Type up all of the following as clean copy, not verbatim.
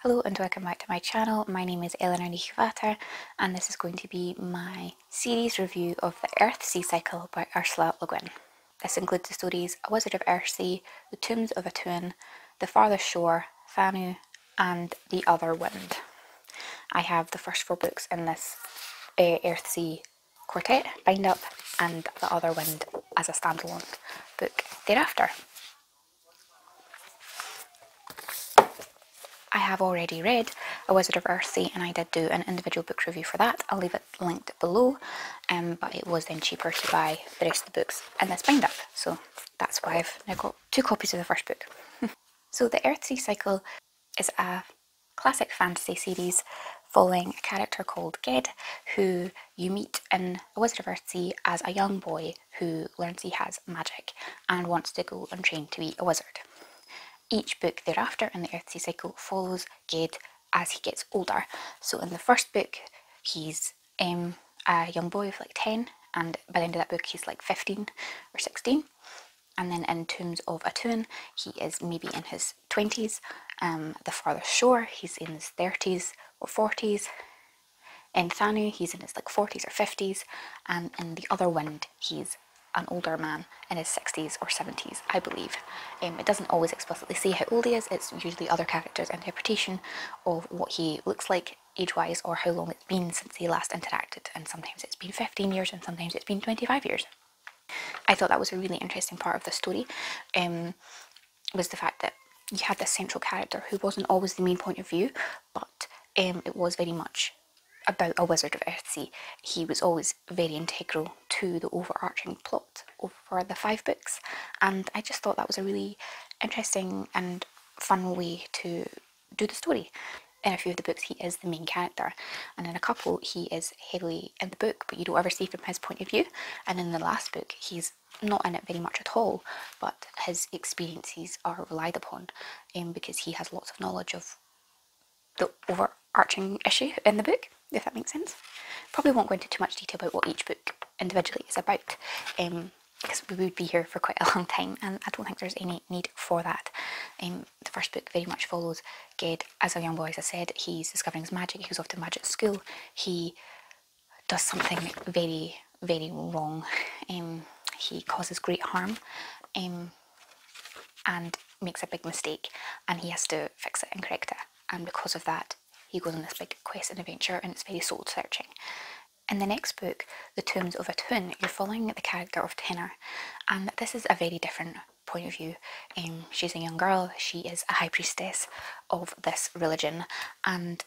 Hello and welcome back to my channel. My name is Eleanor Nichvater and this is going to be my series review of The Earthsea Cycle by Ursula Le Guin. This includes the stories A Wizard of Earthsea, The Tombs of Atuin, The Farthest Shore, Thanu, and The Other Wind. I have the first 4 books in this Earthsea quartet bind up and The Other Wind as a standalone book thereafter. I have already read A Wizard of Earthsea and I did do an individual book review for that. I'll leave it linked below, but it was then cheaper to buy the rest of the books in this bind up, so that's why I've now got 2 copies of the first book. So the Earthsea Cycle is a classic fantasy series following a character called Ged, who you meet in A Wizard of Earthsea as a young boy who learns he has magic and wants to go and train to be a wizard. Each book thereafter in the Earthsea Cycle follows Ged as he gets older. So in the first book, he's a young boy of like 10, and by the end of that book, he's like 15 or 16. And then in Tombs of Atuin, he is maybe in his 20s. The Farthest Shore, he's in his 30s or 40s. In Thanu, he's in his like 40s or 50s. And in The Other Wind, he's an older man in his 60s or 70s, I believe. It doesn't always explicitly say how old he is, it's usually other characters' interpretation of what he looks like age-wise or how long it's been since he last interacted, and sometimes it's been 15 years and sometimes it's been 25 years. I thought that was a really interesting part of the story, was the fact that you had this central character who wasn't always the main point of view, but it was very much about a Wizard of Earthsea. He was always very integral to the overarching plot over the 5 books, and I just thought that was a really interesting and fun way to do the story. In a few of the books he is the main character, and in a couple he is heavily in the book but you don't ever see from his point of view, and in the last book he's not in it very much at all, but his experiences are relied upon because he has lots of knowledge of the overarching issue in the book, if that makes sense. Probably won't go into too much detail about what each book individually is about, because we would be here for quite a long time and I don't think there's any need for that. The first book very much follows Ged as a young boy, as I said. He's discovering his magic, he goes off to magic school, he does something very, very wrong. He causes great harm and makes a big mistake, and he has to fix it and correct it, and because of that he goes on this big quest and adventure, and it's very soul searching. In the next book, The Tombs of Atuin, you're following the character of Tenor, and this is a very different point of view. She's a young girl, she is a high priestess of this religion, and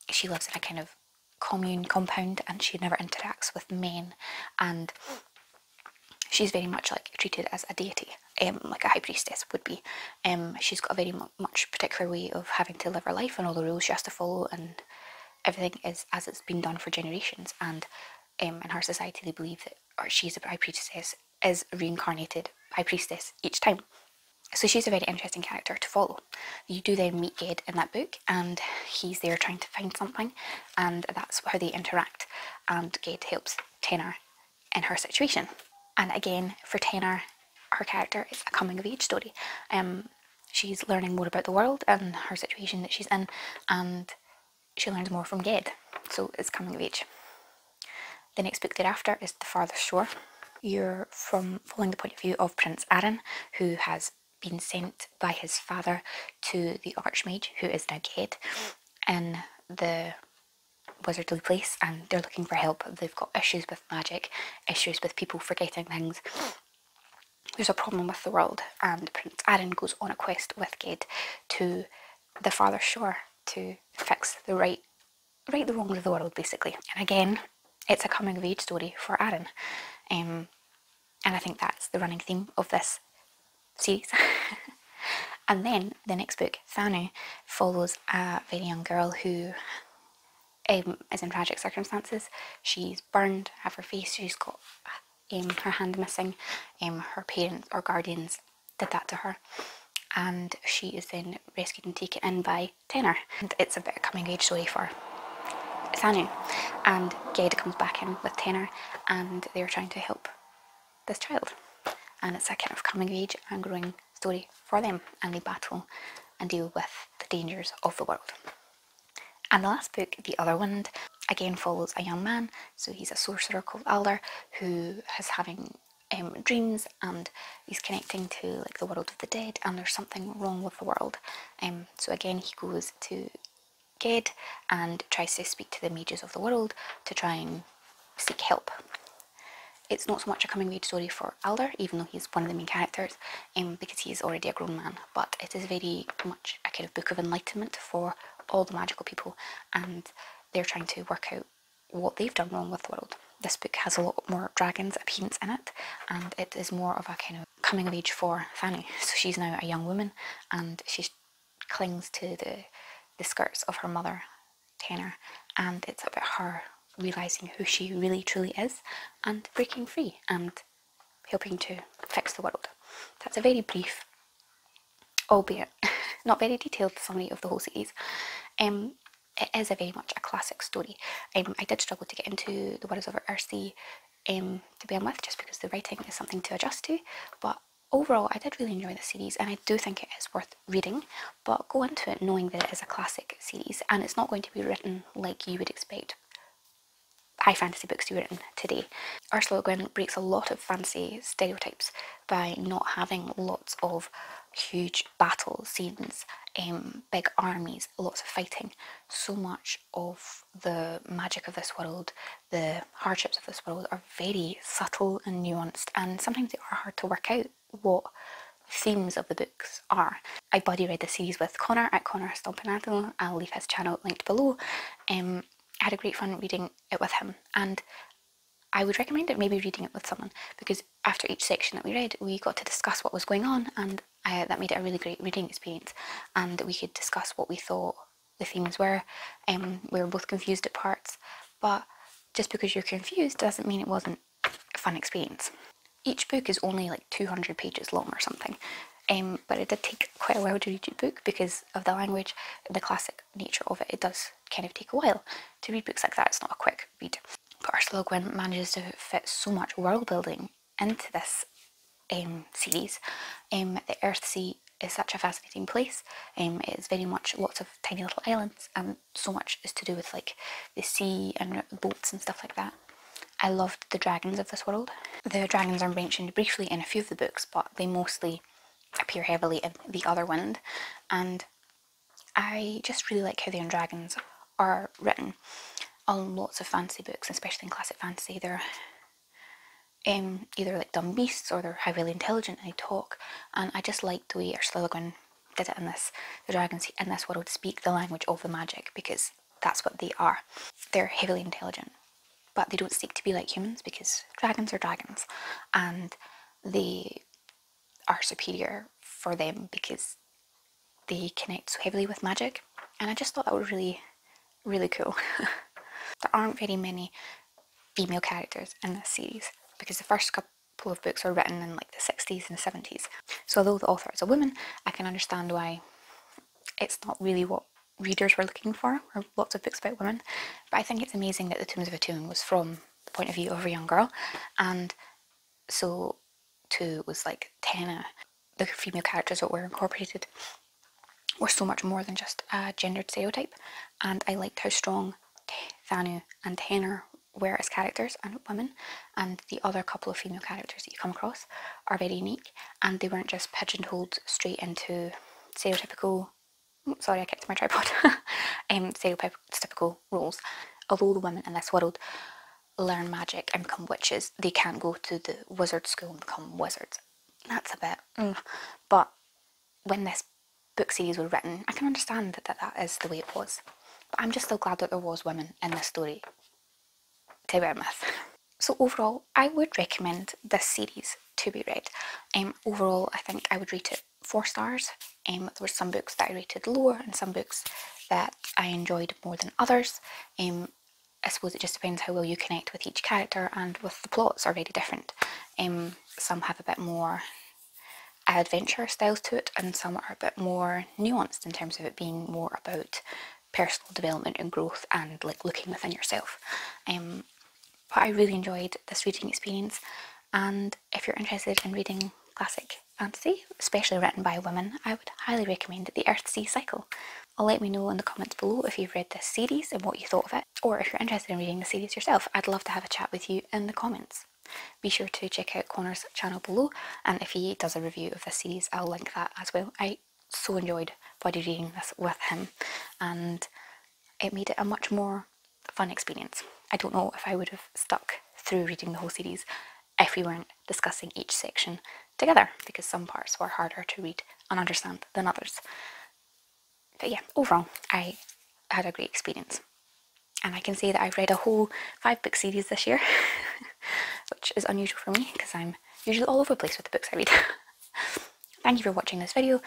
she lives in a kind of commune compound and she never interacts with men, and she's very much like treated as a deity, like a high priestess would be. She's got a very much particular way of having to live her life and all the rules she has to follow, and everything is as it's been done for generations. And in her society they believe that she's a high priestess is a reincarnated high priestess each time. So she's a very interesting character to follow. You do then meet Ged in that book, and he's there trying to find something, and that's how they interact, and Ged helps Tenor in her situation. And again, for Tenor, her character is a coming of age story. She's learning more about the world and her situation that she's in, and she learns more from Ged, so it's coming of age. The next book thereafter is The Farthest Shore. You're following the point of view of Prince Arran, who has been sent by his father to the Archmage, who is now Ged, in the wizardly place, and they're looking for help. They've got issues with magic, issues with people forgetting things. There's a problem with the world, and Prince Arran goes on a quest with Ged to the Farthest Shore to fix right the wrongs of the world, basically. And again, it's a coming of age story for Arran, and I think that's the running theme of this series. And then the next book, Thanu, follows a very young girl who is in tragic circumstances. She's burned, have her face, she's got her hand missing. Her parents or guardians did that to her, and she is then rescued and taken in by Tenor. And it's a bit of a coming age story for Thanu, and Ged comes back in with Tenor and they're trying to help this child, and it's a kind of coming of age and growing story for them, and they battle and deal with the dangers of the world. And the last book, The Other Wind, again follows a young man. So he's a sorcerer called Alder who is having dreams, and he's connecting to like the world of the dead, and there's something wrong with the world. So again, he goes to Ged and tries to speak to the mages of the world to try and seek help. It's not so much a coming-of-age story for Alder, even though he's one of the main characters, because he's already a grown man, but it is very much a kind of book of enlightenment for all the magical people, and they're trying to work out what they've done wrong with the world. This book has a lot more dragons appearance in it, and it is more of a kind of coming of age for Thanu. So she's now a young woman, and she clings to the skirts of her mother, Tenor, and it's about her realising who she really truly is and breaking free and helping to fix the world. That's a very brief, albeit not very detailed summary of the whole series. It is a very much a classic story. I did struggle to get into The Wizards of Earthsea to begin with, just because the writing is something to adjust to, but overall I did really enjoy the series, and I do think it is worth reading, but go into it knowing that it is a classic series and it's not going to be written like you would expect high fantasy books to be written today. Ursula Le Guin breaks a lot of fantasy stereotypes by not having lots of huge battle scenes, big armies, lots of fighting. So much of the magic of this world, the hardships of this world are very subtle and nuanced, and sometimes they are hard to work out what themes of the books are. I buddy read the series with Connor at Connor Stompanato. I'll leave his channel linked below. I had a great fun reading it with him, and I would recommend it maybe reading it with someone, because after each section that we read we got to discuss what was going on, and that made it a really great reading experience, and we could discuss what we thought the themes were. We were both confused at parts, but just because you're confused doesn't mean it wasn't a fun experience. Each book is only like 200 pages long or something, but it did take quite a while to read each book because of the language, the classic nature of it. It does kind of take a while to read books like that. It's not a quick read. But Ursula Le Guin manages to fit so much world building into this series. The Earthsea is such a fascinating place. It is very much lots of tiny little islands, and so much is to do with like the sea and boats and stuff like that. I loved the dragons of this world. The dragons are mentioned briefly in a few of the books, but they mostly appear heavily in The Other Wind, and I just really like how the dragons are written. On lots of fantasy books, especially in classic fantasy, they're either like dumb beasts or they're highly intelligent and they talk, and I just like the way Ursula Le Guin did it in this. The dragons in this world speak the language of the magic, because that's what they are. They're heavily intelligent, but they don't seek to be like humans, because dragons are dragons, and they are superior for them because they connect so heavily with magic, and I just thought that was really, really cool. There aren't very many female characters in this series, because the first couple of books were written in like the 60s and the 70s. So although the author is a woman, I can understand why it's not really what readers were looking for, or lots of books about women. But I think it's amazing that The Tombs of Atum was from the point of view of a young girl, and so too was like Tenna. The female characters that were incorporated were so much more than just a gendered stereotype, and I liked how strong Thanu and Tenor were as characters and women, and the other couple of female characters that you come across are very unique, and they weren't just pigeonholed straight into stereotypical, sorry I kicked my tripod, stereotypical roles. Although the women in this world learn magic and become witches, they can't go to the wizard school and become wizards. That's a bit, but when this book series was written, I can understand that is the way it was. But I'm just so glad that there was women in this story to begin with. So overall, I would recommend this series to be read. Overall, I think I would rate it 4 stars. There were some books that I rated lower and some books that I enjoyed more than others. I suppose it just depends how well you connect with each character, and with the plots are very different. Some have a bit more adventure styles to it, and some are a bit more nuanced in terms of it being more about personal development and growth and like looking within yourself. But I really enjoyed this reading experience, and if you're interested in reading classic fantasy, especially written by women, I would highly recommend The Earthsea Cycle. Let me know in the comments below if you've read this series and what you thought of it, or if you're interested in reading the series yourself. I'd love to have a chat with you in the comments. Be sure to check out Connor's channel below, and if he does a review of this series, I'll link that as well. I so enjoyed body reading this with him, and it made it a much more fun experience. I don't know if I would have stuck through reading the whole series if we weren't discussing each section together, because some parts were harder to read and understand than others. But yeah, overall, I had a great experience. And I can say that I've read a whole 5-book series this year, which is unusual for me because I'm usually all over the place with the books I read. Thank you for watching this video.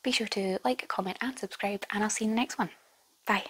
Be sure to like, comment and subscribe, and I'll see you in the next one. Bye.